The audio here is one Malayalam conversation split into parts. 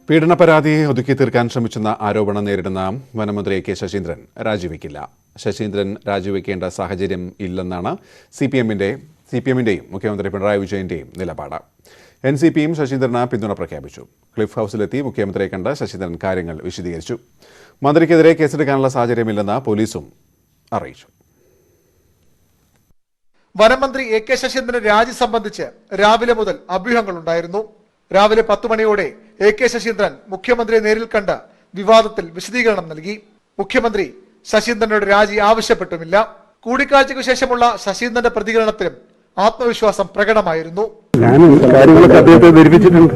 പീഡന പരാതി ഒതുക്കി തീർക്കാൻ ശ്രമിച്ചെന്ന ആരോപണം നേരിടുന്ന വനമന്ത്രി കെ ശശീന്ദ്രൻ രാജിവെക്കില്ല. ശശീന്ദ്രൻ രാജിവെക്കേണ്ട സാഹചര്യം ഇല്ലെന്നാണ് സിപിഎമ്മിന്റെയും മുഖ്യമന്ത്രി പിണറായി വിജയന്റെയും നിലപാട്. എൻസിപിയും ശശീന്ദ്രന് പിന്തുണ പ്രഖ്യാപിച്ചു. ക്ലിഫ് ഹൌസിലെത്തി മുഖ്യമന്ത്രിയെ കണ്ട് ശശീന്ദ്രൻ കാര്യങ്ങൾ വിശദീകരിച്ചു. മന്ത്രിക്കെതിരെ കേസെടുക്കാനുള്ള സാഹചര്യമില്ലെന്ന് പോലീസും അറിയിച്ചു. വനമന്ത്രി കെ ശശീന്ദ്രന്റെ രാജി സംബന്ധിച്ച് രാവിലെ മുതൽ അഭ്യൂഹങ്ങളുണ്ടായിരുന്നു. രാവിലെ 10 മണിയോടെ കെ ശശീന്ദ്രൻ മുഖ്യമന്ത്രിയെ നേരിൽ കണ്ട് വിവാദത്തിൽ വിശദീകരണം നൽകി. മുഖ്യമന്ത്രി ശശീന്ദ്രനോട് രാജി ആവശ്യപ്പെട്ടുമില്ല. കൂടിക്കാഴ്ചയ്ക്കു ശേഷമുള്ള ശശീന്ദ്രന്റെ പ്രതികരണത്തിലും ആത്മവിശ്വാസം പ്രകടമായിരുന്നു. ഞാൻ കാര്യങ്ങളൊക്കെ അദ്ദേഹത്തെ ധരിപ്പിച്ചിട്ടുണ്ട്.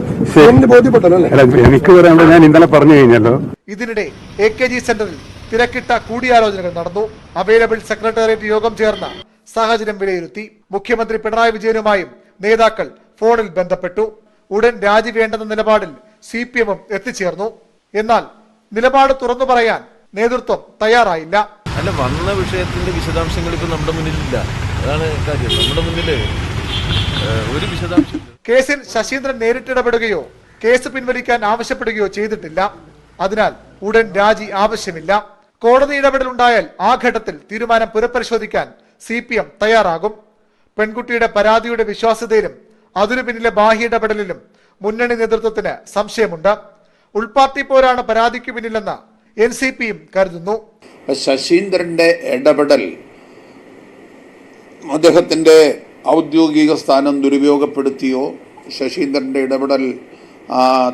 എനിക്ക് പറയാനുള്ള ഞാൻ ഇന്നലെ പറഞ്ഞു കഴിഞ്ഞല്ലോ. ഇതിനിടെ AKG സെന്ററിൽ തിരക്കിട്ട കൂടിയാലോചനകൾ നടന്നു. അവൈലബിൾ സെക്രട്ടേറിയറ്റ് യോഗം ചേർന്ന സാഹചര്യം വിലയിരുത്തി. മുഖ്യമന്ത്രി പിണറായി വിജയനുമായും നേതാക്കൾ ഫോണിൽ ബന്ധപ്പെട്ടു. ഉടൻ രാജി വേണ്ടെന്ന നിലപാടിൽ CPM എത്തിച്ചേർന്നു. എന്നാൽ നിലപാട് തുറന്നു പറയാൻ നേതൃത്വം തയ്യാറായില്ല. അല്ല, വന്ന വിഷയത്തിന്റെ വിശദാംശങ്ങൾ ഇപ്പൊ നമ്മുടെ മുന്നിലില്ല. അതാണ് കാര്യം. നമ്മുടെ മുന്നിൽ ഒരു വിശദാംശം. കേസിൽ ശശീന്ദ്രൻ നേരിട്ടിടപെടുകയോ കേസ് പിൻവലിക്കാൻ ആവശ്യപ്പെടുകയോ ചെയ്തിട്ടില്ല. അതിനാൽ ഉടൻ രാജി ആവശ്യമില്ല. കോടതി ഇടപെടലുണ്ടായാൽ ആ ഘട്ടത്തിൽ തീരുമാനം പുനഃപരിശോധിക്കാൻ CPM തയ്യാറാകും. പെൺകുട്ടിയുടെ പരാതിയുടെ വിശ്വാസ്യതയിലും അതിനു പിന്നിലെ ബാഹ്യ ഇടപെടലിലും മുന്നണി നേതൃത്വത്തിന് സംശയമുണ്ട്. ഉൾപാർട്ടി പോരാണ് പരാതിക്ക് പിന്നിലെന്ന് NCPയും കരുതുന്നു. ശശീന്ദ്രന്റെ ഇടപെടൽ അദ്ദേഹത്തിന്റെ ഔദ്യോഗിക സ്ഥാനം ദുരുപയോഗപ്പെടുത്തിയോ ശശീന്ദ്രന്റെ ഇടപെടൽ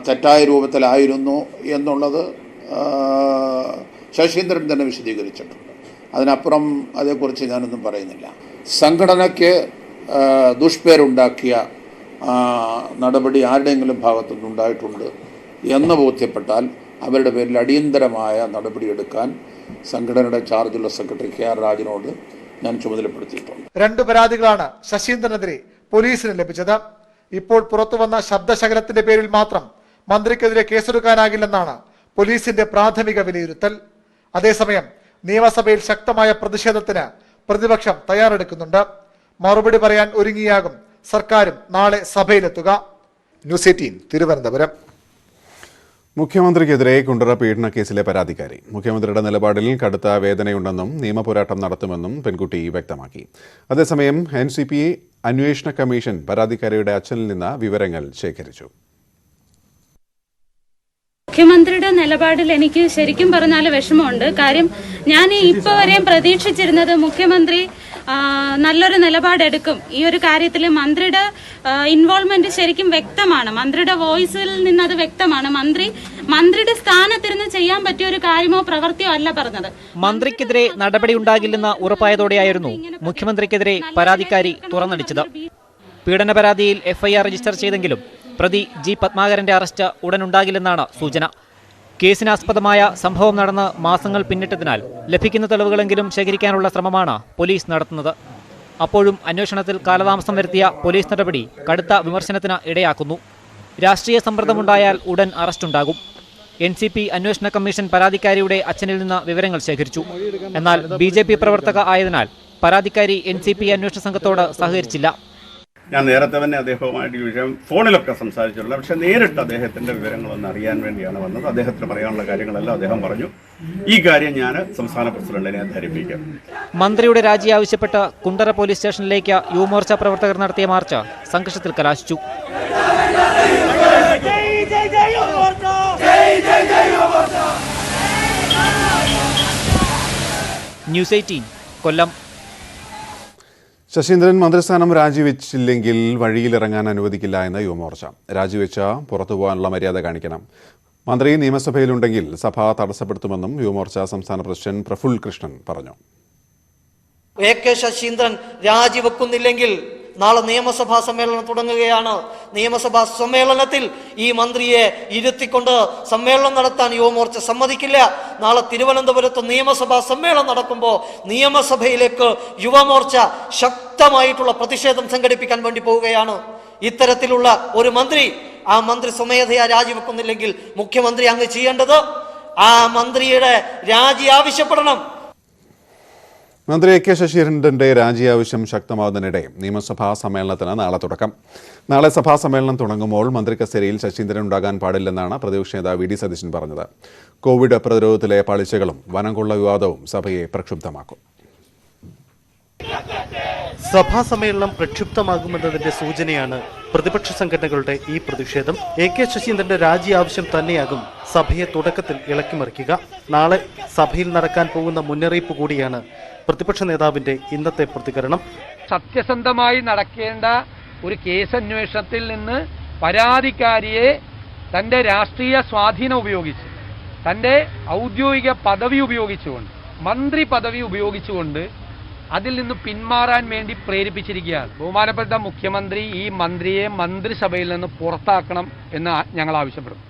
തെറ്റായ രൂപത്തിലായിരുന്നു എന്നുള്ളത് ശശീന്ദ്രൻ തന്നെ വിശദീകരിച്ചിട്ടുണ്ട്. അതിനപ്പുറം അതേക്കുറിച്ച് ഞാനൊന്നും പറയുന്നില്ല. സംഘടനയ്ക്ക് ദുഷ്പേരുണ്ടാക്കിയ നടപടി ആരുടെയെങ്കിലും ഭാഗത്തുനിന്ന് ഉണ്ടായിട്ടുണ്ട് എന്ന് ബോധ്യപ്പെട്ടാൽ അവരുടെ പേരിൽ അടിയന്തരമായ നടപടിയെടുക്കാൻ സംഘടനയുടെ ചാർജുള്ള സെക്രട്ടറി KR രാജനോട് ഞാൻ ചുമതലപ്പെടുത്തിയിട്ടുണ്ട്. 2 പരാതികളാണ് ശശീന്ദ്രനെതിരെ പോലീസിന് ലഭിച്ചത്. ഇപ്പോൾ പുറത്തുവന്ന ശബ്ദശകലത്തിന്റെ പേരിൽ മാത്രം മന്ത്രിക്കെതിരെ കേസെടുക്കാനാകില്ലെന്നാണ് പോലീസിന്റെ പ്രാഥമിക വിലയിരുത്തൽ. അതേസമയം നിയമസഭയിൽ ശക്തമായ പ്രതിഷേധത്തിന് പ്രതിപക്ഷം തയ്യാറെടുക്കുന്നുണ്ട്. മറുപടി പറയാൻ ഒരുങ്ങിയാകും സർക്കാരും നാളെ സഭയിലെത്തുക. ന്യൂസ് 18 തിരുവനന്തപുരം. മുഖ്യമന്ത്രിക്കെതിരെ കുണ്ടറ പീഡന കേസിലെ പരാതിക്കാരി മുഖ്യമന്ത്രിയുടെ നിലപാടിൽ കടുത്ത വേദനയുണ്ടെന്നും നിയമപോരാട്ടം നടത്തുമെന്നും പെൺകുട്ടി വ്യക്തമാക്കി. അതേസമയം NCP അന്വേഷണ കമ്മീഷൻ പരാതിക്കാരിയുടെ അച്ഛനിൽ നിന്ന് വിവരങ്ങൾ ശേഖരിച്ചു. മുഖ്യമന്ത്രിയുടെ നിലപാടിൽ എനിക്ക് ശരിക്കും പറഞ്ഞാൽ വിഷമമുണ്ട്. കാര്യം ഞാൻ ഇപ്പോൾ വരെയും പ്രതീക്ഷിച്ചിരുന്നത് മുഖ്യമന്ത്രി നല്ലൊരു നിലപാടെടുക്കും. ഈ ഒരു കാര്യത്തിൽ മന്ത്രിയുടെ ഇൻവോൾവ്മെന്റ് ശരിക്കും വ്യക്തമാണ്. മന്ത്രിയുടെ വോയിസിൽ നിന്ന് അത് വ്യക്തമാണ്. മന്ത്രിയുടെ സ്ഥാനത്തിരുന്ന് ചെയ്യാൻ പറ്റിയ ഒരു കാര്യമോ പ്രവൃത്തിയോ അല്ല പറഞ്ഞത്. മന്ത്രിക്കെതിരെ നടപടി ഉണ്ടാകില്ലെന്ന് ഉറപ്പായതോടെയായിരുന്നു മുഖ്യമന്ത്രിക്കെതിരെ പരാതിക്കാരി തുറന്നടിച്ചത്. പീഡന പരാതിയിൽ FIR രജിസ്റ്റർ ചെയ്തെങ്കിലും പ്രതി G പത്മാകരന്റെ അറസ്റ്റ് ഉടനുണ്ടാകില്ലെന്നാണ് സൂചന. കേസിനാസ്പദമായ സംഭവം നടന്ന് മാസങ്ങൾ പിന്നിട്ടതിനാൽ ലഭിക്കുന്ന തെളിവുകളെങ്കിലും ശേഖരിക്കാനുള്ള ശ്രമമാണ് പോലീസ് നടത്തുന്നത്. അപ്പോഴും അന്വേഷണത്തിൽ കാലതാമസം വരുത്തിയ പോലീസ് നടപടി കടുത്ത വിമർശനത്തിന് ഇടയാക്കുന്നു. രാഷ്ട്രീയ സമ്മർദ്ദമുണ്ടായാൽ ഉടൻ അറസ്റ്റുണ്ടാകും. NCP അന്വേഷണ കമ്മീഷൻ പരാതിക്കാരിയുടെ അച്ഛനിൽ നിന്ന് വിവരങ്ങൾ ശേഖരിച്ചു. എന്നാൽ BJP പ്രവർത്തക ആയതിനാൽ പരാതിക്കാരി NCP അന്വേഷണ സംഘത്തോട് സഹകരിച്ചില്ല. ഞാൻ നേരത്തെ തന്നെ അദ്ദേഹവുമായിട്ട് ഈ വിഷയം ഫോണിലൊക്കെ സംസാരിച്ചിട്ടുള്ള, പക്ഷേ നേരിട്ട് അദ്ദേഹത്തിൻ്റെ വിവരങ്ങളൊന്ന് അറിയാൻ വേണ്ടിയാണ് വന്നത്. അദ്ദേഹത്തിന് പറയാനുള്ള കാര്യങ്ങളെല്ലാം അദ്ദേഹം പറഞ്ഞു. ഈ കാര്യം ഞാൻ സംസ്ഥാന പ്രസിഡന്റിനെ ധരിപ്പിക്കാം. മന്ത്രിയുടെ രാജി ആവശ്യപ്പെട്ട് കുണ്ടറ പോലീസ് സ്റ്റേഷനിലേക്ക് യുവമോർച്ച പ്രവർത്തകർ നടത്തിയ മാർച്ച് സംഘർഷത്തിൽ കലാശിച്ചു. ന്യൂസ് 18 കൊല്ലം. ശശീന്ദ്രൻ മന്ത്രിസ്ഥാനം രാജിവെച്ചില്ലെങ്കിൽ വഴിയിലിറങ്ങാൻ അനുവദിക്കില്ല എന്ന് യുവമോർച്ച. രാജിവെച്ച പുറത്തു പോകാനുള്ള മര്യാദ കാണിക്കണം. മന്ത്രി നിയമസഭയിലുണ്ടെങ്കിൽ സഭ തടസ്സപ്പെടുത്തുമെന്നും യുവമോർച്ച സംസ്ഥാന പ്രസിഡന്റ് പ്രഫുൽ കൃഷ്ണൻ പറഞ്ഞു. കെ ശശീന്ദ്രൻ രാജിവെക്കുന്നില്ലെങ്കിൽ നാളെ നിയമസഭാ സമ്മേളനം തുടങ്ങുകയാണ്. നിയമസഭാ സമ്മേളനത്തിൽ ഈ മന്ത്രിയെ ഇരുത്തിക്കൊണ്ട് സമ്മേളനം നടത്താൻ യുവമോർച്ച സമ്മതിക്കില്ല. നാളെ തിരുവനന്തപുരത്ത് നിയമസഭാ സമ്മേളനം നടക്കുമ്പോൾ നിയമസഭയിലേക്ക് യുവമോർച്ച ശക്തമായിട്ടുള്ള പ്രതിഷേധം സംഘടിപ്പിക്കാൻ വേണ്ടി പോവുകയാണ്. ഇത്തരത്തിലുള്ള ഒരു മന്ത്രി, ആ മന്ത്രി സ്വമേധയാ രാജിവെക്കുന്നില്ലെങ്കിൽ മുഖ്യമന്ത്രി അങ്ങ് ചെയ്യേണ്ടത് ആ മന്ത്രിയുടെ രാജി ആവശ്യപ്പെടണം. മന്ത്രി A.K. ശശീന്ദ്രന്റെ രാജി ആവശ്യം ശക്തമാകുന്നതിനിടെ നിയമസഭാ സമ്മേളനത്തിന് നാളെ തുടക്കം. നാളെ സഭാ സമ്മേളനം തുടങ്ങുമ്പോൾ മന്ത്രി കസേരയിൽ ശശീന്ദ്രൻ ഉണ്ടാകാൻ പാടില്ലെന്നാണ് പ്രതിപക്ഷ നേതാവ് V.D. സതീശൻ പറഞ്ഞത്. കോവിഡ് പ്രതിരോധത്തിലെ പാളിച്ചകളും വനംകൊള്ള വിവാദവും സഭയെ പ്രക്ഷുബ്ധമാക്കും. സഭാ സമ്മേളനം പ്രക്ഷുബ്ധമാകുമെന്നതിന്റെ സൂചനയാണ് പ്രതിപക്ഷ സംഘടനകളുടെ ഈ പ്രതിഷേധം. A.K. ശശീന്ദ്രന്റെ രാജി ആവശ്യം തന്നെയാകും സഭയെ തുടക്കത്തിൽ ഇളക്കിമറിക്കുക. നാളെ സഭയിൽ നടക്കാൻ പോകുന്ന മുന്നറിയിപ്പ് കൂടിയാണ് പ്രതിപക്ഷ നേതാവിന്റെ ഇന്നത്തെ പ്രതികരണം. സത്യസന്ധമായി നടക്കേണ്ട ഒരു കേസന്വേഷണത്തിൽ നിന്ന് പരാതിക്കാരിയെ തന്റെ രാഷ്ട്രീയ സ്വാധീനം ഉപയോഗിച്ച്, തന്റെ ഔദ്യോഗിക പദവി ഉപയോഗിച്ചുകൊണ്ട്, മന്ത്രി പദവി ഉപയോഗിച്ചുകൊണ്ട് അതിൽ നിന്ന് പിന്മാറാൻ വേണ്ടി പ്രേരിപ്പിച്ചിരിക്കുകയാണ്. ബഹുമാനപ്പെട്ട മുഖ്യമന്ത്രി ഈ മന്ത്രിയെ മന്ത്രിസഭയിൽ നിന്ന് പുറത്താക്കണം എന്ന് ഞങ്ങൾ ആവശ്യപ്പെടും.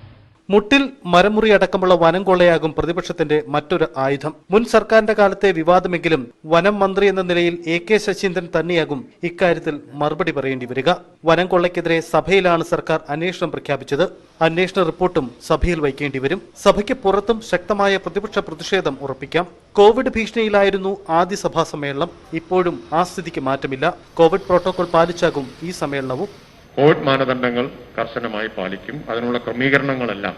മുട്ടിൽ മരമുറി അടക്കമുള്ള വനം കൊള്ളയാകും പ്രതിപക്ഷത്തിന്റെ മറ്റൊരു ആയുധം. മുൻ സർക്കാരിന്റെ കാലത്തെ വിവാദമെങ്കിലും വനം മന്ത്രി എന്ന നിലയിൽ A.K. ശശീന്ദ്രൻ തന്നെയാകും ഇക്കാര്യത്തിൽ മറുപടി പറയേണ്ടി വരിക. വനം കൊള്ളയ്ക്കെതിരെ സഭയിലാണ് സർക്കാർ അന്വേഷണം പ്രഖ്യാപിച്ചത്. അന്വേഷണ റിപ്പോർട്ടും സഭയിൽ വയ്ക്കേണ്ടി വരും. സഭയ്ക്ക് പുറത്തും ശക്തമായ പ്രതിപക്ഷ പ്രതിഷേധം ഉറപ്പിക്കാം. കോവിഡ് ഭീഷണിയിലായിരുന്നു ആദ്യ സഭാ സമ്മേളനം. ഇപ്പോഴും ആ സ്ഥിതിക്ക് മാറ്റമില്ല. കോവിഡ് പ്രോട്ടോകോൾ പാലിച്ചാകും ഈ സമ്മേളനവും. കോവിഡ് മാനദണ്ഡങ്ങൾ കർശനമായി പാലിക്കും. അതിനുള്ള ക്രമീകരണങ്ങളെല്ലാം,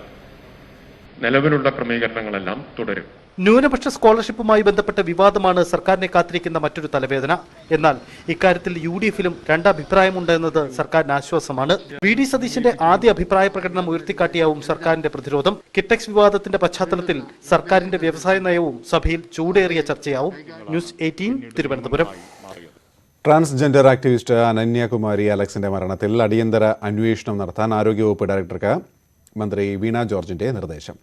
നിലവിലുള്ള ക്രമീകരണങ്ങളെല്ലാം തുടരും. ന്യൂനപക്ഷ സ്കോളർഷിപ്പുമായി ബന്ധപ്പെട്ട വിവാദമാണ് സർക്കാരിനെ കാത്തിരിക്കുന്ന മറ്റൊരു തലവേദന. എന്നാൽ ഇക്കാര്യത്തിൽ UDF-ലും രണ്ടഭിപ്രായമുണ്ടെന്നത് സർക്കാരിന് ആശ്വാസമാണ്. V.D. സതീശന്റെ ആദ്യ അഭിപ്രായ പ്രകടനം ഉയർത്തിക്കാട്ടിയാവും സർക്കാരിന്റെ പ്രതിരോധം. കിറ്റക്സ് വിവാദത്തിന്റെ പശ്ചാത്തലത്തിൽ സർക്കാരിന്റെ വ്യവസായ നയവും സഭയിൽ ചൂടേറിയ ചർച്ചയാവും. News 18 Thiruvananthapuram. Transgender activist Ananya Kumari അലക്സിന്റെ മരണത്തിൽ അടിയന്തര അന്വേഷണം നടത്താൻ ആരോഗ്യവകുപ്പ് ഡയറക്ടർക്ക് മന്ത്രി വീണ ജോർജിന്റെ നിർദ്ദേശം.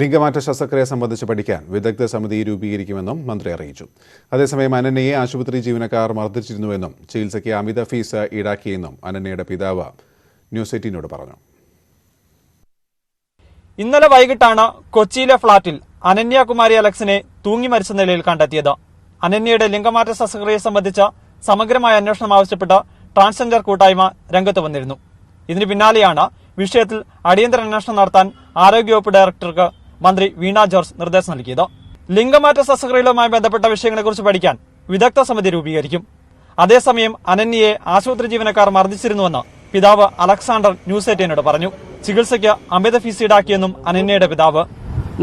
ലിംഗമാറ്റ ശസ്ത്രക്രിയ സംബന്ധിച്ച് പഠിക്കാൻ വിദഗ്ധ സമിതി രൂപീകരിക്കുമെന്നും മന്ത്രി അറിയിച്ചു. അതേസമയം അനന്യയെ ആശുപത്രി ജീവനക്കാർ മർദ്ദിച്ചിരുന്നുവെന്നും ചികിത്സയ്ക്ക് അമിത ഫീസ് ഈടാക്കിയെന്നും അനന്യയുടെ പിതാവ് ന്യൂസ് 18നോട് പറഞ്ഞു. ഇന്നലെ വൈകിട്ടാണ് കൊച്ചിയിലെ ഫ്ളാറ്റിൽ അനന്യകുമാരി അലക്സിനെ തൂങ്ങി മരിച്ച നിലയിൽ കണ്ടെത്തിയത്. അനന്യയുടെ ലിംഗമാറ്റ ശസ്ത്രക്രിയ സംബന്ധിച്ച സമഗ്രമായ അന്വേഷണം ആവശ്യപ്പെട്ട ട്രാൻസ്ജെൻഡർ കൂട്ടായ്മ രംഗത്ത് വന്നിരുന്നു. ഇതിന് പിന്നാലെയാണ് വിഷയത്തിൽ അടിയന്തര അന്വേഷണം നടത്താൻ ആരോഗ്യവകുപ്പ് ഡയറക്ടർക്ക് മന്ത്രി വീണ ജോർജ് നിർദ്ദേശം നൽകിയത്. ലിംഗമാറ്റ ശസ്ത്രക്രിയകളുമായി ബന്ധപ്പെട്ട വിഷയങ്ങളെക്കുറിച്ച് പഠിക്കാൻ വിദഗ്ധ സമിതി രൂപീകരിക്കും. അതേസമയം അനന്യയെ ആശുപത്രി ജീവനക്കാർ മർദ്ദിച്ചിരുന്നുവെന്ന് പിതാവ് അലക്സാണ്ടർ ന്യൂസ് 18നോട് പറഞ്ഞു. ചികിത്സയ്ക്ക് അമിത ഫീസ് ഈടാക്കിയെന്നും അനന്യയുടെ പിതാവ്.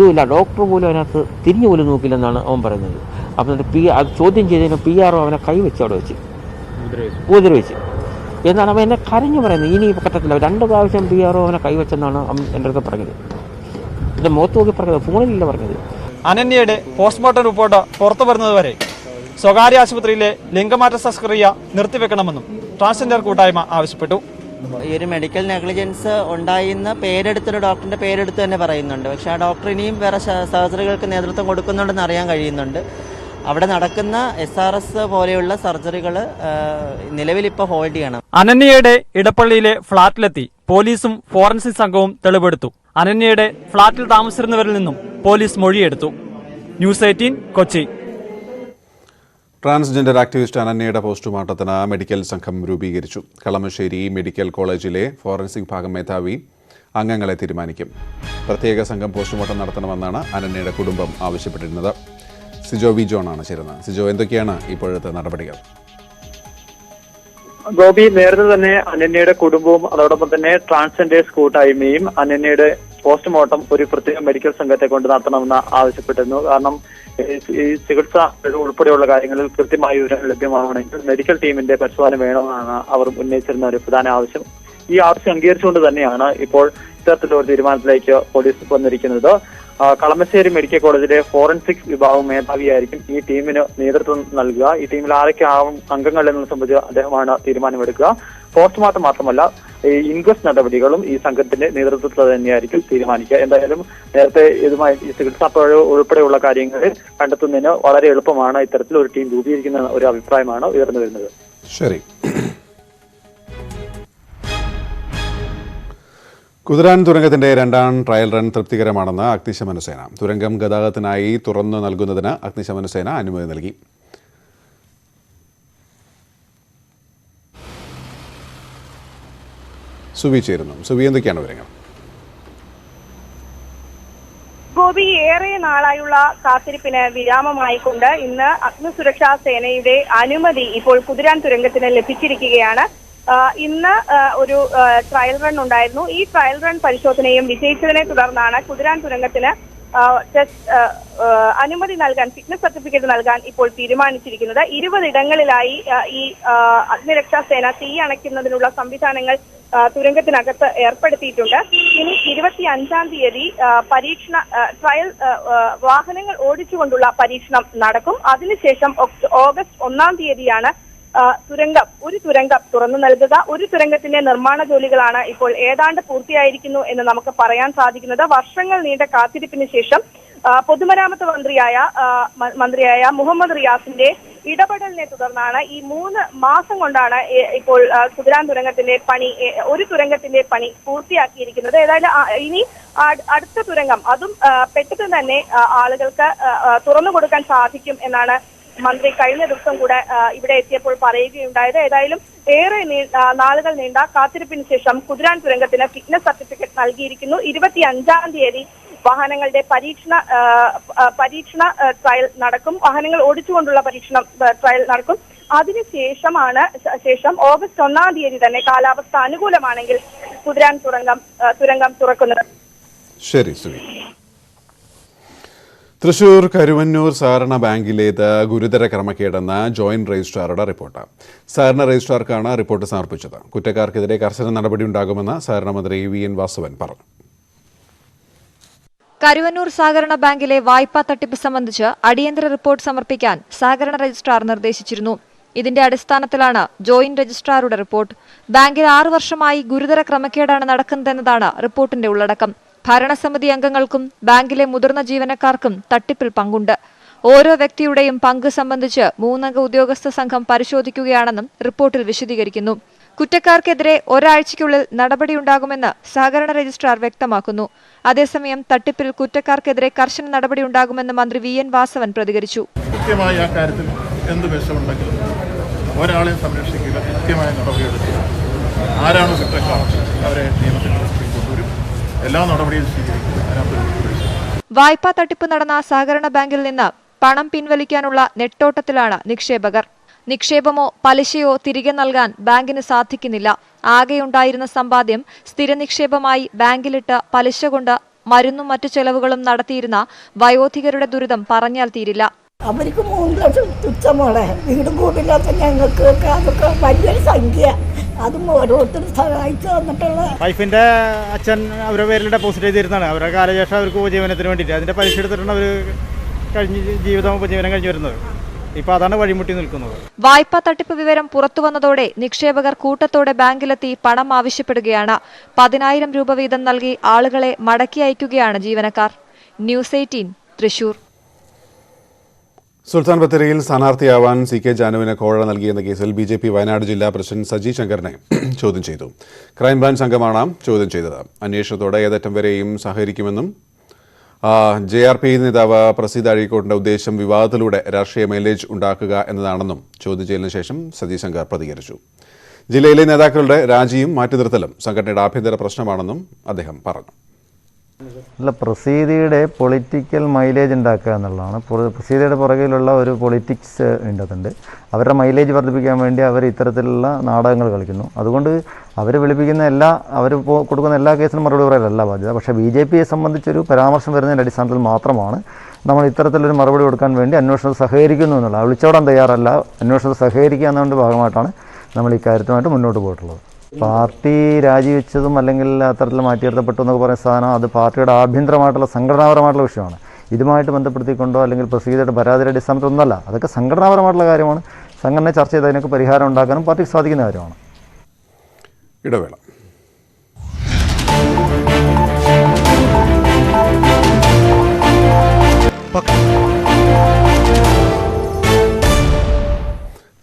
ഇല്ല, ഡോക്ടർ പോലും അതിനകത്ത് തിരിഞ്ഞു പോലും നോക്കില്ലെന്നാണ് അവൻ പറയുന്നത്. അപ്പം അത് ചോദ്യം ചെയ്തതിന് PRO അവനെ കൈവച്ച് അവിടെ വെച്ച് ഉപദ്രവിച്ച് എന്നാണ് അവൻ എന്നെ കരഞ്ഞു പറയുന്നത്. ഇനി പറ്റത്തില്ല, 2 പ്രാവശ്യം PRO അവനെ കൈവച്ചെന്നാണ് അവൻ എൻ്റെ അടുത്ത് പറഞ്ഞത്. എൻ്റെ മുഖത്ത് നോക്കി പറഞ്ഞത്, ഫോണിലല്ല പറഞ്ഞത്. അനന്യയുടെ പോസ്റ്റ്മോർട്ടം റിപ്പോർട്ട് പുറത്തു വരുന്നതുവരെ സ്വകാര്യ ആശുപത്രിയിലെ ലിംഗമാറ്റ ശസ്ത്രക്രിയ നിർത്തിവെക്കണമെന്നും ട്രാൻസ്ജെൻഡർ കൂട്ടായ്മ ആവശ്യപ്പെട്ടു. ഈ ഒരു മെഡിക്കൽ നെഗ്ലിജൻസ് ഉണ്ടായിന്ന് പേരെടുത്തൊരു ഡോക്ടറിന്റെ പേരെടുത്ത് തന്നെ പറയുന്നുണ്ട്. പക്ഷെ ആ ഡോക്ടർ ഇനിയും വേറെ സർജറികൾക്ക് നേതൃത്വം കൊടുക്കുന്നുണ്ടെന്ന് അറിയാൻ കഴിയുന്നുണ്ട്. അവിടെ നടക്കുന്ന SRS പോലെയുള്ള സർജറികൾ നിലവിൽ ഇപ്പോൾ ഹോൾഡ് ചെയ്യണം. അനന്യയുടെ ഇടപ്പള്ളിയിലെ ഫ്ളാറ്റിലെത്തി പോലീസും ഫോറൻസിക് സംഘവും തെളിവെടുത്തു. അനന്യയുടെ ഫ്ളാറ്റിൽ താമസിച്ചിരുന്നവരിൽ നിന്നും പോലീസ് മൊഴിയെടുത്തു. ന്യൂസ് 18 കൊച്ചി. ട്രാൻസ്ജെൻഡർ ആക്ടിവിസ്റ്റ് അനന്യയുടെ പോസ്റ്റ്മോർട്ടത്തിന് മെഡിക്കൽ സംഘം രൂപീകരിച്ചു. കളമശ്ശേരി മെഡിക്കൽ കോളേജിലെ ഫോറൻസിക് വിഭാഗം മേധാവി അംഗങ്ങളെ തീരുമാനിക്കും. പ്രത്യേക സംഘം പോസ്റ്റ്മോർട്ടം നടത്തണമെന്നാണ് അനന്യയുടെ കുടുംബം ആവശ്യപ്പെട്ടിരുന്നത്. സിജോ വി ജോണാണ് ചേരുന്നത്. സിജോ, എന്തൊക്കെയാണ് ഇപ്പോഴത്തെ നടപടികൾ? ഗോപി, നേരത്തെ തന്നെ അനന്യയുടെ കുടുംബവും അതോടൊപ്പം തന്നെ ട്രാൻസ്ജെൻഡേഴ്സ് കൂട്ടായ്മയും അനന്യയുടെ പോസ്റ്റ്മോർട്ടം ഒരു പ്രത്യേക മെഡിക്കൽ സംഘത്തെ കൊണ്ട് നടത്തണമെന്ന് ആവശ്യപ്പെട്ടിരുന്നു. കാരണം ഈ ചികിത്സ ഉൾപ്പെടെയുള്ള കാര്യങ്ങളിൽ കൃത്യമായ വിവരങ്ങൾ ലഭ്യമാവണമെങ്കിൽ മെഡിക്കൽ ടീമിന്റെ പരിശോധന വേണമെന്നാണ് അവർ ഉന്നയിച്ചിരുന്ന ഒരു പ്രധാന ആവശ്യം. ഈ ആവശ്യം അംഗീകരിച്ചുകൊണ്ട് തന്നെയാണ് ഇപ്പോൾ ഇത്തരത്തിലുള്ള ഒരു തീരുമാനത്തിലേക്ക് പോലീസ് വന്നിരിക്കുന്നത്. കളമശ്ശേരി മെഡിക്കൽ കോളേജിലെ ഫോറൻസിക് വിഭാഗം മേധാവിയായിരിക്കും ഈ ടീമിന് നേതൃത്വം നൽകുക. ഈ ടീമിൽ ആരൊക്കെ ആവും അംഗങ്ങൾ എന്നത് സംബന്ധിച്ച് അദ്ദേഹമാണ് തീരുമാനമെടുക്കുക. പോസ്റ്റ്മോർട്ടം മാത്രമല്ല, ഈ ഇൻക്വസ്റ്റ് നടപടികളും ഈ സംഘത്തിന്റെ നേതൃത്വത്തിൽ തന്നെയായിരിക്കും തീരുമാനിക്കുക. എന്തായാലും നേരത്തെ ഇതുമായി ഈ ചികിത്സാ പിഴവ് ഉൾപ്പെടെയുള്ള കാര്യങ്ങൾ കണ്ടെത്തുന്നതിന് വളരെ എളുപ്പമാണ് ഇത്തരത്തിൽ ഒരു ടീം രൂപീകരിക്കുന്ന ഒരു അഭിപ്രായമാണ് ഉയർന്നു വരുന്നത്. ശരി. കുതിരാൻ തുരങ്കത്തിന്റെ 2ാം ട്രയൽ റൺ തൃപ്തികരമാണെന്ന് അഗ്നിശമന സേന. തുരങ്കം ഗതാഗതത്തിനായി തുറന്നു നൽകുന്നതിന് അഗ്നിശമന സേന അനുമതി നൽകി. സുവി ചേരുന്നു. സുവി, എന്തൊക്കെയാണ് വിവരങ്ങൾ? ഗോപി, ഏറെ നാളായുള്ള കാത്തിരിപ്പിന് വിരാമമായിക്കൊണ്ട് ഇന്ന് അഗ്നിസുരക്ഷാ സേനയുടെ അനുമതി ഇപ്പോൾ കുതിരാൻ തുരങ്കത്തിന് ലഭിച്ചിരിക്കുകയാണ്. ഇന്ന് ഒരു ട്രയൽ റൺ ഉണ്ടായിരുന്നു. ഈ ട്രയൽ റൺ പരിശോധനയും വിജയിച്ചതിനെ തുടർന്നാണ് കുതിരാൻ തുരങ്കത്തിന് അനുമതി നൽകാൻ, ഫിറ്റ്നസ് സർട്ടിഫിക്കറ്റ് നൽകാൻ ഇപ്പോൾ തീരുമാനിച്ചിരിക്കുന്നത്. 20 ഇടങ്ങളിലായി ഈ അഗ്നിരക്ഷാ സേന തീ അണയ്ക്കുന്നതിനുള്ള സംവിധാനങ്ങൾ തുരങ്കത്തിനകത്ത് ഏർപ്പെടുത്തിയിട്ടുണ്ട്. ഇനി 25-ാം തീയതി ട്രയൽ വാഹനങ്ങൾ ഓടിച്ചുകൊണ്ടുള്ള പരീക്ഷണം നടക്കും. അതിനുശേഷം ഓഗസ്റ്റ് 1-ാം തീയതിയാണ് ഒരു തുരങ്കം തുറന്നു നൽകുക. ഒരു തുരങ്കത്തിന്റെ നിർമ്മാണ ജോലികളാണ് ഇപ്പോൾ ഏതാണ്ട് പൂർത്തിയായിരിക്കുന്നു എന്ന് നമുക്ക് പറയാൻ സാധിക്കുന്നത്. വർഷങ്ങൾ നീണ്ട കാത്തിരിപ്പിന് ശേഷം പൊതുമരാമത്ത് മന്ത്രിയായ മുഹമ്മദ് റിയാസിന്റെ ഇടപെടലിനെ തുടർന്നാണ് ഈ 3 മാസം കൊണ്ടാണ് ഇപ്പോൾ കുതിരാൻ തുരങ്കത്തിന്റെ ഒരു തുരങ്കത്തിന്റെ പണി പൂർത്തിയാക്കിയിരിക്കുന്നത്. ഏതായാലും ഇനി അടുത്ത തുരങ്കം അതും പെട്ടെന്ന് തന്നെ ആളുകൾക്ക് തുറന്നു കൊടുക്കാൻ സാധിക്കും എന്നാണ് മന്ത്രി കഴിഞ്ഞ ദിവസം കൂടെ ഇവിടെ എത്തിയപ്പോൾ പറയുകയുണ്ടായത്. ഏതായാലും ഏറെ നാളുകൾ നീണ്ട കാത്തിരിപ്പിന് ശേഷം കുതിരാൻ തുരങ്കത്തിന് ഫിറ്റ്നസ് സർട്ടിഫിക്കറ്റ് നൽകിയിരിക്കുന്നു. 25-ാം തീയതി വാഹനങ്ങളുടെ പരീക്ഷണ ട്രയൽ നടക്കും. വാഹനങ്ങൾ ഓടിച്ചുകൊണ്ടുള്ള ട്രയൽ നടക്കും. ശേഷം ഓഗസ്റ്റ് 1-ാം തീയതി തന്നെ കാലാവസ്ഥ അനുകൂലമാണെങ്കിൽ കുതിരാൻ തുരങ്കം തുറക്കുന്നത്. ശരി സുനി. തൃശൂർ കരുവന്നൂർ സഹകരണ ബാങ്കിലേത് ഗുരുതര ക്രമക്കേടെന്ന ജോയിന്റ് രജിസ്ട്രാറുടെ റിപ്പോർട്ട്. സഹകരണ രജിസ്ട്രാർക്കാണ് റിപ്പോർട്ട് സമർപ്പിച്ചത്. കുറ്റക്കാർക്കെതിരെ കർശന നടപടിയുണ്ടാകുമെന്ന് സഹകരണ മന്ത്രി VN വാസവൻ പറഞ്ഞു. കരുവന്നൂർ സഹകരണ ബാങ്കിലെ വായ്പാ തട്ടിപ്പ് സംബന്ധിച്ച് അടിയന്തര റിപ്പോർട്ട് സമർപ്പിക്കാൻ സഹകരണ രജിസ്ട്രാർ നിർദ്ദേശിച്ചിരുന്നു. ഇതിന്റെ അടിസ്ഥാനത്തിലാണ് ജോയിന്റ് രജിസ്ട്രാറുടെ റിപ്പോർട്ട്. ബാങ്കിൽ 6 വർഷമായി ഗുരുതര ക്രമക്കേടാണ് നടക്കുന്നതെന്നതാണ് റിപ്പോർട്ടിന്റെ ഉള്ളടക്കം. ഭരണസമിതി അംഗങ്ങൾക്കും ബാങ്കിലെ മുതിർന്ന ജീവനക്കാർക്കും തട്ടിപ്പിൽ പങ്കുണ്ട്. ഓരോ വ്യക്തിയുടെയും പങ്ക് സംബന്ധിച്ച് 3 അംഗ ഉദ്യോഗസ്ഥ സംഘം പരിശോധിക്കുകയാണെന്നും റിപ്പോർട്ടിൽ വിശദീകരിക്കുന്നു. കുറ്റക്കാർക്കെതിരെ ഒരാഴ്ചയ്ക്കുള്ളിൽ നടപടിയുണ്ടാകുമെന്ന് സഹകരണ രജിസ്ട്രാർ വ്യക്തമാക്കുന്നു. അതേസമയം തട്ടിപ്പിൽ കുറ്റക്കാർക്കെതിരെ കർശന നടപടിയുണ്ടാകുമെന്ന് മന്ത്രി VN വാസവൻ പ്രതികരിച്ചു. കൃത്യമായി ആ കാര്യത്തിൽ എന്ത് വിഷമുണ്ടെങ്കിലും ഒരാളെയും സംരക്ഷിക്കുക, കൃത്യമായ നടപടിയെടുക്കുക. ആരാണ് കുറ്റക്കാർ അവരെ നിയമത്തിന് കൊണ്ടുവരും. എല്ലാ നടപടിയും സ്വീകരിക്കും. വായ്പാ തട്ടിപ്പ് നടന്ന സഹകരണ ബാങ്കിൽ നിന്ന് പണം പിൻവലിക്കാനുള്ള നെട്ടോട്ടത്തിലാണ് നിക്ഷേപകർ. നിക്ഷേപമോ പലിശയോ തിരികെ നൽകാൻ ബാങ്കിന് സാധിക്കുന്നില്ല. ആകെയുണ്ടായിരുന്ന സമ്പാദ്യം സ്ഥിര നിക്ഷേപമായി ബാങ്കിലിട്ട് പലിശ കൊണ്ട് മരുന്നും മറ്റു ചെലവുകളും നടത്തിയിരുന്ന വയോധികരുടെ ദുരിതം പറഞ്ഞാൽ തീരില്ല. അവർക്ക് 3 ലക്ഷം തുച്ഛമോളെ, വീടും കൂടില്ലാത്ത ഞങ്ങൾക്ക് അതൊക്കെ വലിയൊരു സംഖ്യ. അതും ഓരോരുത്തരും സഹായിച്ചു തന്നിട്ടുള്ള വൈഫിന്റെ അച്ഛൻ അവരുടെ പേരിൽ ഡെപ്പോസിറ്റ് ചെയ്തിരുന്നതാണ്. അവരുടെ കാലശേഷം അവർക്ക് ഉപജീവനത്തിന് വേണ്ടിയിട്ട് അതിന്റെ പലിശ എടുത്തിട്ടാണ് അവർ ഉപജീവനം കഴിഞ്ഞു വരുന്നത്. ഇപ്പൊ അതാണ് വഴിമുട്ടി നിൽക്കുന്നത്. വായ്പാ തട്ടിപ്പ് വിവരം പുറത്തുവന്നതോടെ നിക്ഷേപകർ കൂട്ടത്തോടെ ബാങ്കിലെത്തി പണം ആവശ്യപ്പെടുകയാണ്. 10,000 രൂപ വീതം നൽകി ആളുകളെ മടക്കി അയക്കുകയാണ് ജീവനക്കാർ. ന്യൂസ് 18 തൃശൂർ. സുൽത്താൻ ബത്തേരിയിൽ സ്ഥാനാർത്ഥിയാവാൻ CK ജാനുവിന് കോഴ നൽകിയെന്ന കേസിൽ BJP വയനാട് ജില്ലാ പ്രസിഡന്റ് സജി ശങ്കറിനെ ചോദ്യം ചെയ്തു. ക്രൈംബ്രാഞ്ച് സംഘമാണ് ചോദ്യം ചെയ്തത്. അന്വേഷണത്തോടെ ഏതറ്റം വരെയും സഹകരിക്കുമെന്നും JRP നേതാവ് പ്രസീദ് അഴീക്കോട്ടിന്റെ ഉദ്ദേശം വിവാദത്തിലൂടെ രാഷ്ട്രീയ മൈലേജ് ഉണ്ടാക്കുക എന്നതാണെന്നും ചോദ്യം ചെയ്യലിന് ശേഷം സജി ശങ്കർ പ്രതികരിച്ചു. ജില്ലയിലെ നേതാക്കളുടെ രാജിയും മാറ്റിനിർത്തലും സംഘടനയുടെ ആഭ്യന്തര പ്രശ്നമാണെന്നും അദ്ദേഹം പറഞ്ഞു. അല്ല, പ്രസീതിയുടെ പൊളിറ്റിക്കൽ മൈലേജ് ഉണ്ടാക്കുക എന്നുള്ളതാണ്. പ്രസീതിയുടെ പുറകിലുള്ള ഒരു പൊളിറ്റിക്സ് ഉണ്ടതുണ്ട്. അവരുടെ മൈലേജ് വർദ്ധിപ്പിക്കാൻ വേണ്ടി അവർ ഇത്തരത്തിലുള്ള നാടകങ്ങൾ കളിക്കുന്നു. അതുകൊണ്ട് അവർ വിളിപ്പിക്കുന്ന അവർ കൊടുക്കുന്ന എല്ലാ കേസിനും മറുപടി പറയലല്ല ബാധ്യത. പക്ഷേ BJPയെ സംബന്ധിച്ചൊരു പരാമർശം വരുന്നതിൻ്റെ അടിസ്ഥാനത്തിൽ മാത്രമാണ് നമ്മൾ ഇത്തരത്തിലൊരു മറുപടി കൊടുക്കാൻ വേണ്ടി അന്വേഷണത്തിൽ സഹകരിക്കുന്നു എന്നുള്ളത്. വിളിച്ചോടാൻ തയ്യാറല്ല, അന്വേഷണത്തിൽ സഹകരിക്കുക എന്നതിൻ്റെ ഭാഗമായിട്ടാണ് നമ്മൾ ഈ കാര്യത്തുമായിട്ട് മുന്നോട്ട് പോയിട്ടുള്ളത്. പാർട്ടി രാജിവെച്ചതും അല്ലെങ്കിൽ അത്തരത്തിൽ മാറ്റിനിർത്തപ്പെട്ടു എന്നൊക്കെ പറയുന്ന സാധനം അത് പാർട്ടിയുടെ ആഭ്യന്തരമായിട്ടുള്ള സംഘടനാപരമായിട്ടുള്ള വിഷയമാണ്. ഇതുമായിട്ട് ബന്ധപ്പെടുത്തിക്കൊണ്ടോ അല്ലെങ്കിൽ പ്രസീതയുടെ പരാതിയുടെ അടിസ്ഥാനത്തിലൊന്നല്ല. അതൊക്കെ സംഘടനാപരമായിട്ടുള്ള കാര്യമാണ്. സംഘടന ചർച്ച ചെയ്ത് അതിനൊക്കെ പരിഹാരം ഉണ്ടാക്കാനും പാർട്ടിക്ക് സാധിക്കുന്ന കാര്യമാണ്. ഇടവേള.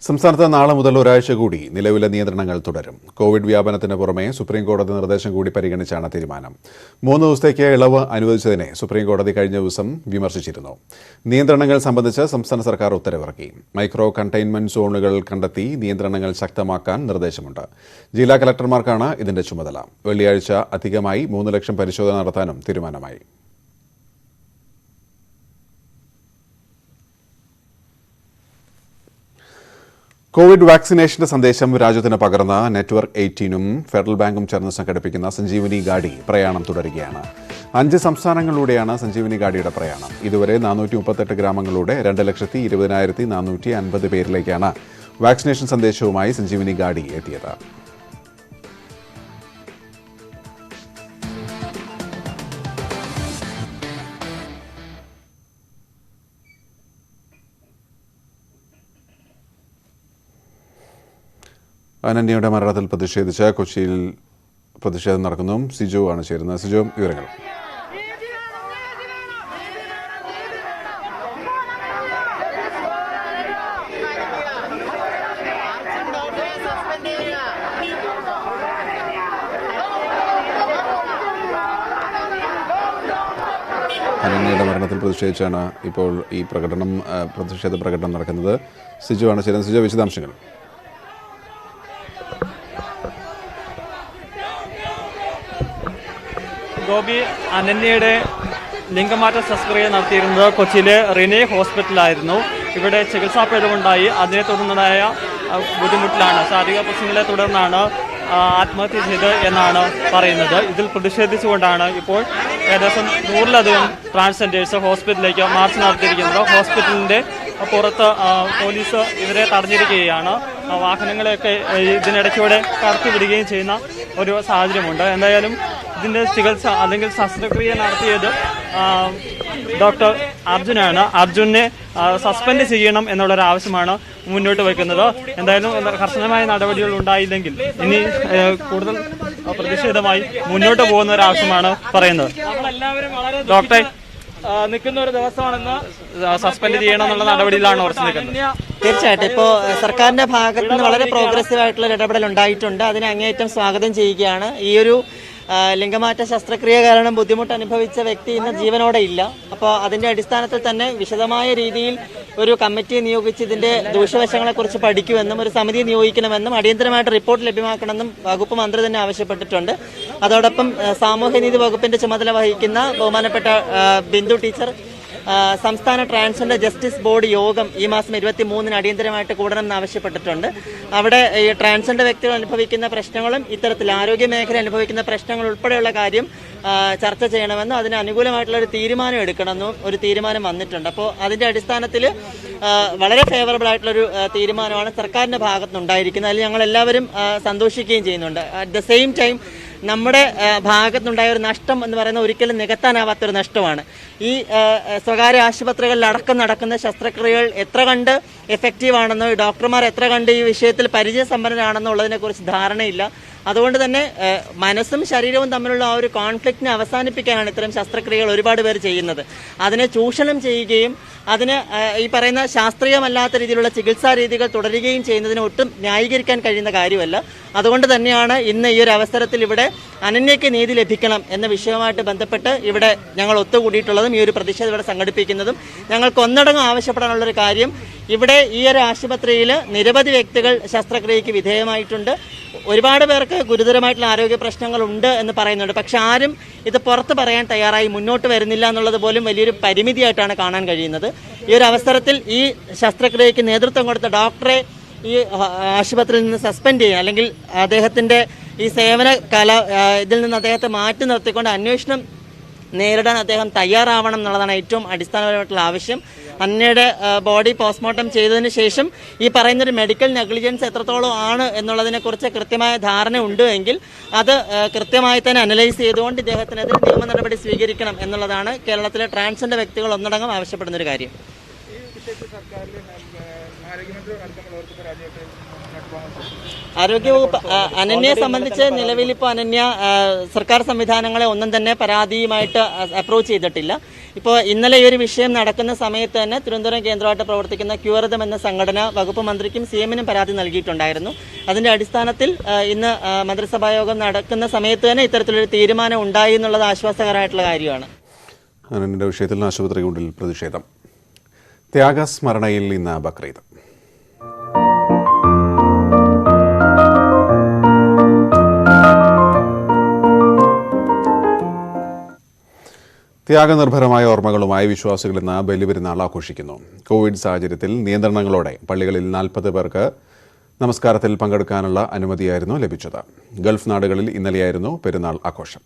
സംസ്ഥാനത്ത് നാളെ മുതൽ ഒരാഴ്ച കൂടി നിലവിലെ നിയന്ത്രണങ്ങൾ തുടരും. കോവിഡ് വ്യാപനത്തിന് പുറമെ സുപ്രീംകോടതി നിർദ്ദേശം കൂടി പരിഗണിച്ചാണ് തീരുമാനം. 3 ദിവസത്തേക്ക് ഇളവ് അനുവദിച്ചതിനെ സുപ്രീംകോടതി കഴിഞ്ഞ ദിവസം വിമർശിച്ചിരുന്നു. നിയന്ത്രണങ്ങൾ സംബന്ധിച്ച് സംസ്ഥാന സർക്കാർ ഉത്തരവിറക്കി. മൈക്രോ കണ്ടെയ്ൻമെന്റ് സോണുകൾ കണ്ടെത്തി നിയന്ത്രണങ്ങൾ ശക്തമാക്കാൻ നിർദ്ദേശമുണ്ട്. ജില്ലാ കലക്ടർമാർക്കാണ് ഇതിന്റെ ചുമതല. വെള്ളിയാഴ്ച അധികമായി 3 ലക്ഷം പരിശോധന നടത്താനും തീരുമാനമായി. കോവിഡ് വാക്സിനേഷന്റെ സന്ദേശം രാജ്യത്തിന് പകർന്ന നെറ്റ്വർക്ക് 18-ഉം ഫെഡറൽ ബാങ്കും ചേർന്ന് സംഘടിപ്പിക്കുന്ന സഞ്ജീവനി ഗാഡി പ്രയാണം തുടരുകയാണ്. 5 സംസ്ഥാനങ്ങളിലൂടെയാണ് സഞ്ജീവനി ഗാഡിയുടെ പ്രയാണം. ഇതുവരെ 438 ഗ്രാമങ്ങളിലൂടെ 2,20,450 പേരിലേക്കാണ് വാക്സിനേഷൻ സന്ദേശവുമായി സഞ്ജീവനി ഗാഡി എത്തിയത്. അനന്യയുടെ മരണത്തിൽ പ്രതിഷേധിച്ച് കൊച്ചിയിൽ പ്രതിഷേധം നടക്കുന്നു. സിജു ആണ് ചേരുന്നത്. സിജു, വിവരങ്ങൾ. അനന്യയുടെ മരണത്തിൽ പ്രതിഷേധിച്ചാണ് ഇപ്പോൾ ഈ പ്രതിഷേധ പ്രകടനം നടക്കുന്നത്. സിജു ആണ് ചേരുന്നത്. സിജു, വിശദാംശങ്ങൾ. ഗോപി, അനന്യയുടെ ലിംഗമാറ്റ ശസ്ത്രക്രിയ നടത്തിയിരുന്നത് കൊച്ചിയിലെ റിനെ ഹോസ്പിറ്റലായിരുന്നു. ഇവിടെ ചികിത്സാ പിഴവുണ്ടായി. അതിനെ തുടർന്നുണ്ടായ ബുദ്ധിമുട്ടിലാണ്, ശാരീരിക പ്രശ്നങ്ങളെ തുടർന്നാണ് ആത്മഹത്യ ചെയ്ത് എന്നാണ് പറയുന്നത്. ഇതിൽ പ്രതിഷേധിച്ചുകൊണ്ടാണ് ഇപ്പോൾ ഏകദേശം 100-ലധികം ട്രാൻസ്ജെൻഡേഴ്സ് ഹോസ്പിറ്റലിലേക്ക് മാർച്ച് നടത്തിയിരിക്കുന്നത്. ഹോസ്പിറ്റലിൻ്റെ പുറത്ത് പോലീസ് ഇവരെ തടഞ്ഞിരിക്കുകയാണ്. വാഹനങ്ങളെയൊക്കെ ഇതിനിടയ്ക്കൂടെ കടത്തിവിടുകയും ചെയ്യുന്ന ഒരു സാഹചര്യമുണ്ട്. എന്തായാലും ഇതിൻ്റെ ചികിത്സ അല്ലെങ്കിൽ ശസ്ത്രക്രിയ നടത്തിയത് ഡോക്ടർ അർജുനാണ്. അർജുനെ സസ്പെൻഡ് ചെയ്യണം എന്നുള്ളൊരു ആവശ്യമാണ് മുന്നോട്ട് വയ്ക്കുന്നത്. എന്തായാലും കർശനമായ നടപടികൾ ഉണ്ടായില്ലെങ്കിൽ ഇനി കൂടുതൽ പ്രതിഷേധമായി മുന്നോട്ട് പോകുന്ന ഒരു ആവശ്യമാണ് പറയുന്നത്. ഡോക്ടറെ നിൽക്കുന്ന ഒരു ദിവസമാണെന്ന് സസ്പെൻഡ് ചെയ്യണം എന്നുള്ള നടപടിയിലാണ് ഉറച്ചു നിൽക്കുന്നത്. തീർച്ചയായിട്ടും ഇപ്പോൾ സർക്കാരിന്റെ ഭാഗത്ത് നിന്ന് വളരെ പ്രോഗ്രസീവ് ആയിട്ടുള്ള ഇടപെടൽ ഉണ്ടായിട്ടുണ്ട്. അതിനെ അങ്ങേയറ്റം സ്വാഗതം ചെയ്യുകയാണ്. ഈ ഒരു ലിംഗമാറ്റ ശസ്ത്രക്രിയ കാരണം ബുദ്ധിമുട്ട് അനുഭവിച്ച വ്യക്തി ഇന്ന് ജീവനോടെ ഇല്ല. അപ്പോൾ അതിന്റെ അടിസ്ഥാനത്തിൽ തന്നെ വിശദമായ രീതിയിൽ ഒരു കമ്മിറ്റിയെ നിയോഗിച്ച് ഇതിന്റെ ദൂഷ്യവശങ്ങളെക്കുറിച്ച് പഠിക്കുമെന്നും ഒരു സമിതി നിയോഗിക്കണമെന്നും അടിയന്തരമായിട്ട് റിപ്പോർട്ട് ലഭ്യമാക്കണമെന്നും വകുപ്പ് മന്ത്രി തന്നെ ആവശ്യപ്പെട്ടിട്ടുണ്ട്. അതോടൊപ്പം സാമൂഹ്യനീതി വകുപ്പിന്റെ ചുമതല വഹിക്കുന്ന ബഹുമാനപ്പെട്ട ബിന്ദു ടീച്ചർ സംസ്ഥാന ട്രാൻസ്ജെൻഡർ ജസ്റ്റിസ് ബോർഡ് യോഗം ഈ മാസം 23-ന് അടിയന്തരമായിട്ട് കൂടണമെന്ന് ആവശ്യപ്പെട്ടിട്ടുണ്ട്. അവിടെ ഈ ട്രാൻസ്ജെൻഡർ വ്യക്തികൾ അനുഭവിക്കുന്ന പ്രശ്നങ്ങളും ഇത്തരത്തിൽ ആരോഗ്യ മേഖല അനുഭവിക്കുന്ന പ്രശ്നങ്ങൾ ഉൾപ്പെടെയുള്ള കാര്യം ചർച്ച ചെയ്യണമെന്നും അതിന് അനുകൂലമായിട്ടുള്ള ഒരു തീരുമാനം എടുക്കണമെന്നും ഒരു തീരുമാനം വന്നിട്ടുണ്ട്. അപ്പോൾ അതിന്റെ അടിസ്ഥാനത്തിൽ വളരെ ഫേവറബിൾ ആയിട്ടുള്ളൊരു തീരുമാനമാണ് സർക്കാരിന്റെ ഭാഗത്തുനിന്നുണ്ടായിരിക്കുന്നത്. അതിൽ ഞങ്ങൾ എല്ലാവരും സന്തോഷിക്കുകയും ചെയ്യുന്നുണ്ട്. അറ്റ് ദ സെയിം ടൈം നമ്മുടെ ഭാഗത്തുനിന്നുണ്ടായ ഒരു നഷ്ടം എന്ന് പറയുന്നത് ഒരിക്കലും നികത്താനാവാത്തൊരു നഷ്ടമാണ്. ഈ സ്വകാര്യ ആശുപത്രികളിലടക്കം നടക്കുന്ന ശസ്ത്രക്രിയകൾ എത്ര കണ്ട് എഫക്റ്റീവാണെന്നോ ഡോക്ടർമാർ എത്ര കണ്ട് ഈ വിഷയത്തിൽ പരിചയസമ്പന്നരാണെന്നോ ഉള്ളതിനെക്കുറിച്ച് ധാരണയില്ല. അതുകൊണ്ട് തന്നെ മനസ്സും ശരീരവും തമ്മിലുള്ള ആ ഒരു കോൺഫ്ലിക്റ്റിനെ അവസാനിപ്പിക്കാനാണ് ഇത്തരം ശസ്ത്രക്രിയകൾ ഒരുപാട് പേർ ചെയ്യുന്നത്. അതിനെ ചൂഷണം ചെയ്യുകയും അതിന് ഈ പറയുന്ന ശാസ്ത്രീയമല്ലാത്ത രീതിയിലുള്ള ചികിത്സാ രീതികൾ തുടരുകയും ചെയ്യുന്നതിന് ഒട്ടും ന്യായീകരിക്കാൻ കഴിയുന്ന കാര്യമല്ല. അതുകൊണ്ട് തന്നെയാണ് ഇന്ന് ഈ ഒരു അവസരത്തിൽ ഇവിടെ അനന്യയ്ക്ക് നീതി ലഭിക്കണം എന്ന വിഷയവുമായിട്ട് ബന്ധപ്പെട്ട് ഇവിടെ ഞങ്ങൾ ഒത്തുകൂടിയിട്ടുള്ളതും ഈ ഒരു പ്രതിഷേധം ഇവിടെ സംഘടിപ്പിക്കുന്നതും. ഞങ്ങൾക്ക് ഒന്നടങ്കം ആവശ്യപ്പെടാനുള്ളൊരു കാര്യം, ഇവിടെ ഈ ഒരു ആശുപത്രിയിൽ നിരവധി വ്യക്തികൾ ശസ്ത്രക്രിയയ്ക്ക് വിധേയമായിട്ടുണ്ട്. ഒരുപാട് പേർക്ക് ഗുരുതരമായിട്ടുള്ള ആരോഗ്യ പ്രശ്നങ്ങളുണ്ട് എന്ന് പറയുന്നുണ്ട്. പക്ഷെ ആരും ഇത് പുറത്ത് പറയാൻ തയ്യാറായി മുന്നോട്ട് വരുന്നില്ല എന്നുള്ളത് പോലും വലിയൊരു പരിമിതിയായിട്ടാണ് കാണാൻ കഴിയുന്നത്. ഈ ഒരു അവസരത്തിൽ ഈ ശസ്ത്രക്രിയയ്ക്ക് നേതൃത്വം കൊടുത്ത ഡോക്ടറെ ഈ ആശുപത്രിയിൽ നിന്ന് സസ്പെൻഡ് ചെയ്യുക, അല്ലെങ്കിൽ അദ്ദേഹത്തിൻ്റെ ഈ സേവന ഇതിൽ നിന്ന് അദ്ദേഹത്തെ മാറ്റി നിർത്തിക്കൊണ്ട് അന്വേഷണം നേരിടാൻ അദ്ദേഹം തയ്യാറാവണം എന്നുള്ളതാണ് ഏറ്റവും അടിസ്ഥാനപരമായിട്ടുള്ള ആവശ്യം. അന്നയുടെ ബോഡി പോസ്റ്റ്മോർട്ടം ചെയ്തതിന് ശേഷം ഈ പറയുന്നൊരു മെഡിക്കൽ നെഗ്ലിജൻസ് എത്രത്തോളം ആണ് എന്നുള്ളതിനെക്കുറിച്ച് കൃത്യമായ ധാരണ ഉണ്ട് എങ്കിൽ അത് കൃത്യമായി തന്നെ അനലൈസ് ചെയ്തുകൊണ്ട് ഇദ്ദേഹത്തിനെതിരെ നിയമ നടപടി സ്വീകരിക്കണം എന്നുള്ളതാണ് കേരളത്തിലെ ട്രാൻസ്ജെൻഡർ വ്യക്തികൾ ഒന്നടങ്കം ആവശ്യപ്പെടുന്നൊരു കാര്യം. ആരോഗ്യവകുപ്പ് അനന്യയെ സംബന്ധിച്ച് നിലവിൽ ഇപ്പോൾ അനന്യ സർക്കാർ സംവിധാനങ്ങളെ ഒന്നും തന്നെ പരാതിയുമായിട്ട് അപ്രോച്ച് ചെയ്തിട്ടില്ല. ഇപ്പോൾ ഇന്നലെ ഈ ഒരു വിഷയം നടക്കുന്ന സമയത്ത് തന്നെ തിരുവനന്തപുരം കേന്ദ്രമായിട്ട് പ്രവർത്തിക്കുന്ന ക്യൂറിതം എന്ന സംഘടന വകുപ്പ് മന്ത്രിക്കും CM-നും പരാതി നൽകിയിട്ടുണ്ടായിരുന്നു. അതിൻ്റെ അടിസ്ഥാനത്തിൽ ഇന്ന് മന്ത്രിസഭായോഗം നടക്കുന്ന സമയത്ത് തന്നെ ഇത്തരത്തിലൊരു തീരുമാനം ഉണ്ടായി എന്നുള്ളത് ആശ്വാസകരമായിട്ടുള്ള കാര്യമാണ്. അനന്യയുടെ വിഷയത്തിൽ ആശുപത്രികളിൽ പ്രതിഷേധം. ത്യാഗസ്മരണയിൽ ഇന്ന് ബക്രീദ്. ത്യാഗനിർഭരമായ ഓർമ്മകളുമായി വിശ്വാസികൾ ഇന്ന് ബലിപെരുന്നാൾ ആഘോഷിക്കുന്നു. കോവിഡ് സാഹചര്യത്തിൽ നിയന്ത്രണങ്ങളോടെ പള്ളികളിൽ 40 പേർക്ക് നമസ്കാരത്തിൽ പങ്കെടുക്കാനുള്ള അനുമതിയായിരുന്നു ലഭിച്ചത്. ഗൾഫ് നാടുകളിൽ ഇന്നലെയായിരുന്നു പെരുന്നാൾ ആഘോഷം.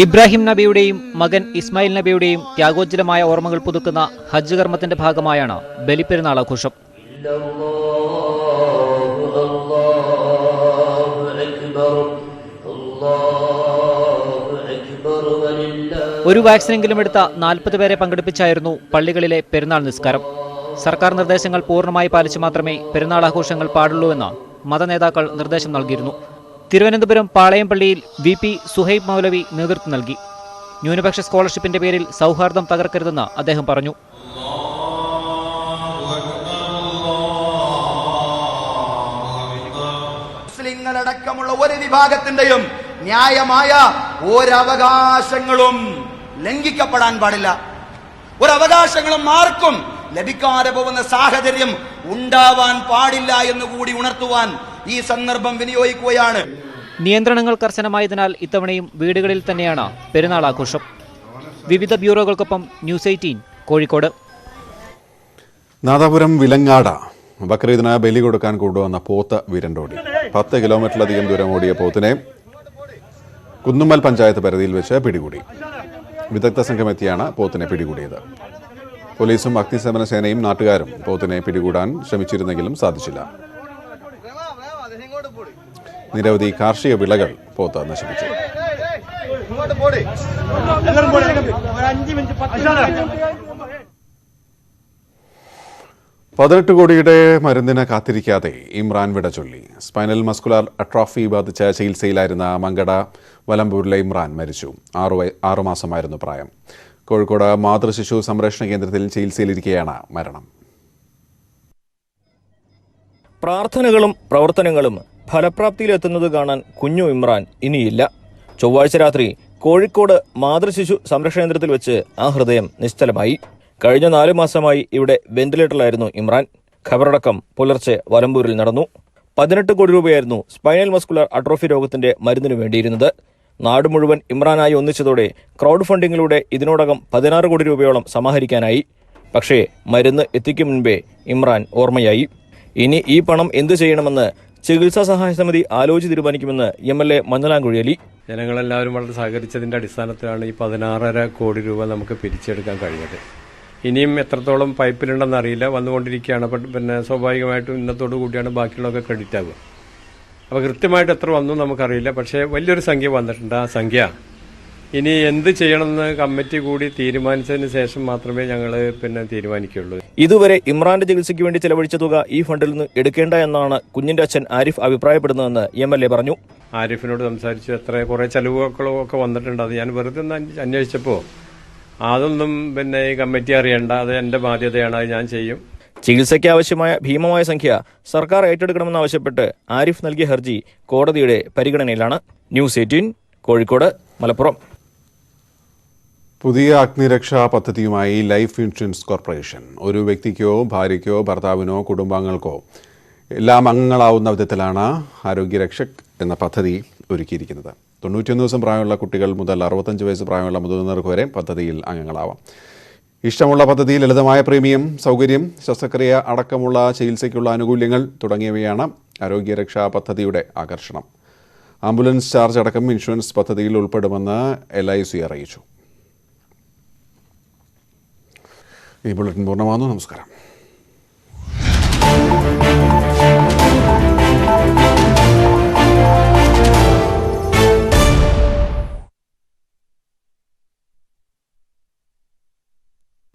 ഇബ്രാഹിം നബിയുടെയും മകൻ ഇസ്മായിൽ നബിയുടെയും ത്യാഗോജ്ജലമായ ഓർമ്മകൾ പുതുക്കുന്ന ഹജ്ജ് കർമ്മത്തിന്റെ ഭാഗമായാണ് ബലിപ്പെരുന്നാൾ ആഘോഷം. ഒരു വാക്സിനെങ്കിലും എടുത്ത 40 പേരെ പങ്കെടുപ്പിച്ചായിരുന്നു പള്ളികളിലെ പെരുന്നാൾ നിസ്കാരം. സർക്കാർ നിർദ്ദേശങ്ങൾ പൂർണ്ണമായി പാലിച്ചു മാത്രമേ പെരുന്നാൾ ആഘോഷങ്ങൾ പാടുള്ളൂവെന്ന് മതനേതാക്കൾ നിർദ്ദേശം നൽകിയിരുന്നു. തിരുവനന്തപുരം പാളയം പള്ളിയിൽ VP സുഹൈബ് മൗലവി നേതൃത്വം നൽകി. ന്യൂനപക്ഷ സ്കോളർഷിപ്പിന്റെ പേരിൽ സൗഹാർദ്ദം തകർക്കരുതെന്ന് അദ്ദേഹം പറഞ്ഞു. മുസ്ലിങ്ങളടക്കമുള്ള ഒരു വിഭാഗത്തിന്റെയും ന്യായമായ ഒരവകാശങ്ങളും ലംഘിക്കപ്പെടാൻ പാടില്ല. ഒരവകാശങ്ങളും ആർക്കും ലഭിക്കാതെ പോകുന്ന സാഹചര്യം ഉണ്ടാവാൻ പാടില്ല എന്നുകൂടി ഉണർത്തുവാൻ ഈ സന്ദർഭം വിനിയോഗിക്കുകയാണ്. നിയന്ത്രണങ്ങൾ കർശനമായതിനാൽ ഇത്തവണയും വീടുകളിൽ തന്നെയാണ് പെരുന്നാൾ ആഘോഷം. വിവിധ ബ്യൂറോകൾക്കൊപ്പം ന്യൂസ് 18 കോഴിക്കോട്. നാദാപുരം വിലങ്ങാട ബക്രീദിന് ബലി കൊടുക്കാൻ കൊണ്ടുവന്ന പോത്ത് വിരണ്ടോടി. 10 കിലോമീറ്ററിലധികം ദൂരം ഓടിയ പോത്തിനെ കുന്നുമ്മൽ പഞ്ചായത്ത് പരിധിയിൽ വെച്ച് പിടികൂടി. വിദഗ്ധ സംഘമെത്തിയാണ് പോത്തിനെ പിടികൂടിയത്. പോലീസും അഗ്നിശമന സേനയും നാട്ടുകാരും പോത്തിനെ പിടികൂടാൻ ശ്രമിച്ചിരുന്നെങ്കിലും സാധിച്ചില്ല. നിരവധി കാർഷിക വിളകൾ പോത്ത് നശിപ്പിച്ചു. 18 കോടിയുടെ മരുന്നിന് കാത്തിരിക്കാതെ ഇമ്രാൻ വിട ചൊല്ലി. സ്പൈനൽ മസ്കുലർ അട്രോഫി ബാധിച്ച ചികിത്സയിലായിരുന്ന മങ്കട വലമ്പൂരിലെ ഇമ്രാൻ മരിച്ചു. 6 മാസമായിരുന്നു പ്രായം. കോഴിക്കോട് മാതൃശിശു സംരക്ഷണ കേന്ദ്രത്തിൽ ചികിത്സയിലിരിക്കെയാണ് മരണം. പ്രാർത്ഥനകളും പ്രവർത്തനങ്ങളും ഫലപ്രാപ്തിയിലെത്തുന്നത് കാണാൻ കുഞ്ഞു ഇമ്രാൻ ഇനിയില്ല. ചൊവ്വാഴ്ച രാത്രി കോഴിക്കോട് മാതൃശിശു സംരക്ഷണ കേന്ദ്രത്തിൽ വെച്ച് ആ ഹൃദയം നിശ്ചലമായി. കഴിഞ്ഞ 4 മാസമായി ഇവിടെ വെന്റിലേറ്ററിലായിരുന്നു ഇമ്രാൻ. ഖബറടക്കം പുലർച്ചെ വലമ്പൂരിൽ നടന്നു. 18 കോടി രൂപയായിരുന്നു സ്പൈനൽ മസ്കുലർ അട്രോഫി രോഗത്തിന്റെ മരുന്നിനു വേണ്ടിയിരുന്നത്. നാട് മുഴുവൻ ഇമ്രാനായി ഒന്നിച്ചതോടെ ക്രൗഡ് ഫണ്ടിങ്ങിലൂടെ ഇതിനോടകം 16 കോടി രൂപയോളം സമാഹരിക്കാനായി. പക്ഷേ മരുന്ന് എത്തിക്കും മുൻപേ ഇമ്രാൻ ഓർമ്മയായി. ഇനി ഈ പണം എന്തു ചെയ്യണമെന്ന് ചികിത്സാ സഹായ സമിതി ആലോചിച്ച് തീരുമാനിക്കുമെന്ന് MLA മഞ്ഞളാംകുഴി അലി. ജനങ്ങളെല്ലാവരും വളരെ സഹകരിച്ചതിൻ്റെ അടിസ്ഥാനത്തിലാണ് ഈ 16.5 കോടി രൂപ നമുക്ക് പിരിച്ചെടുക്കാൻ കഴിഞ്ഞത്. ഇനിയും എത്രത്തോളം പൈപ്പിലുണ്ടെന്ന് അറിയില്ല, വന്നുകൊണ്ടിരിക്കുകയാണ്. പിന്നെ സ്വാഭാവികമായിട്ടും ഇന്നത്തോടു കൂടിയാണ് ബാക്കിയുള്ളതൊക്കെ ക്രെഡിറ്റ് ആവുക. അപ്പോൾ കൃത്യമായിട്ട് എത്ര വന്നു നമുക്കറിയില്ല. പക്ഷേ വലിയൊരു സംഖ്യ വന്നിട്ടുണ്ട്. ആ സംഖ്യ ഇനി എന്ത് ചെയ്യണമെന്ന് കമ്മിറ്റി കൂടി തീരുമാനിച്ചതിന് ശേഷം മാത്രമേ ഞങ്ങൾ തീരുമാനിക്കുകയുള്ളൂ. ഇതുവരെ ഇമ്രാന്റെ ചികിത്സയ്ക്ക് വേണ്ടി ചെലവഴിച്ച തുക ഈ ഫണ്ടിൽ നിന്ന് എടുക്കേണ്ട എന്നാണ് കുഞ്ഞിന്റെ അച്ഛൻ ആരിഫ് അഭിപ്രായപ്പെടുന്നതെന്ന് MLA പറഞ്ഞു. ആരിഫിനോട് സംസാരിച്ചു. കുറേ ചെലവുകളൊക്കെ വന്നിട്ടുണ്ട്. അത് ഞാൻ വെറുതെ ഒന്ന് അന്വേഷിച്ചപ്പോൾ അതൊന്നും ഈ കമ്മിറ്റി അറിയണ്ട, അത് എൻ്റെ ബാധ്യതയാണ്, അത് ഞാൻ ചെയ്യും. ചികിത്സയ്ക്ക് ആവശ്യമായ ഭീമമായ സംഖ്യ സർക്കാർ ഏറ്റെടുക്കണമെന്നാവശ്യപ്പെട്ട് ആരിഫ് നൽകിയ ഹർജി കോടതിയുടെ പരിഗണനയിലാണ്. ന്യൂസ് 18 കോഴിക്കോട് മലപ്പുറം. പുതിയ അഗ്നിരക്ഷാ പദ്ധതിയുമായി ലൈഫ് ഇൻഷുറൻസ് കോർപ്പറേഷൻ ഒരു വ്യക്തിക്കോ ഭാര്യയ്ക്കോ ഭർത്താവിനോ കുടുംബാംഗങ്ങൾക്കോ എല്ലാം അംഗങ്ങളാവുന്ന വിധത്തിലാണ് ആരോഗ്യരക്ഷക് എന്ന പദ്ധതി ഒരുക്കിയിരിക്കുന്നത്. 91 ദിവസം പ്രായമുള്ള കുട്ടികൾ മുതൽ 65 വയസ്സ് പ്രായമുള്ള മുതിർന്നവർക്ക് വരെ പദ്ധതിയിൽ അംഗങ്ങളാവാം. ഇഷ്ടമുള്ള പദ്ധതി ലളിതമായ പ്രീമിയം സൗകര്യം, ശസ്ത്രക്രിയ അടക്കമുള്ള ചികിത്സയ്ക്കുള്ള ആനുകൂല്യങ്ങൾ തുടങ്ങിയവയാണ് ആരോഗ്യരക്ഷാ പദ്ധതിയുടെ ആകർഷണം. ആംബുലൻസ് ചാർജ് അടക്കം ഇൻഷുറൻസ് പദ്ധതിയിൽ ഉൾപ്പെടുമെന്ന് LIC അറിയിച്ചു. ഈ ബുള്ളറ്റിൻ പൂർണ്ണമാകുന്നു. നമസ്കാരം.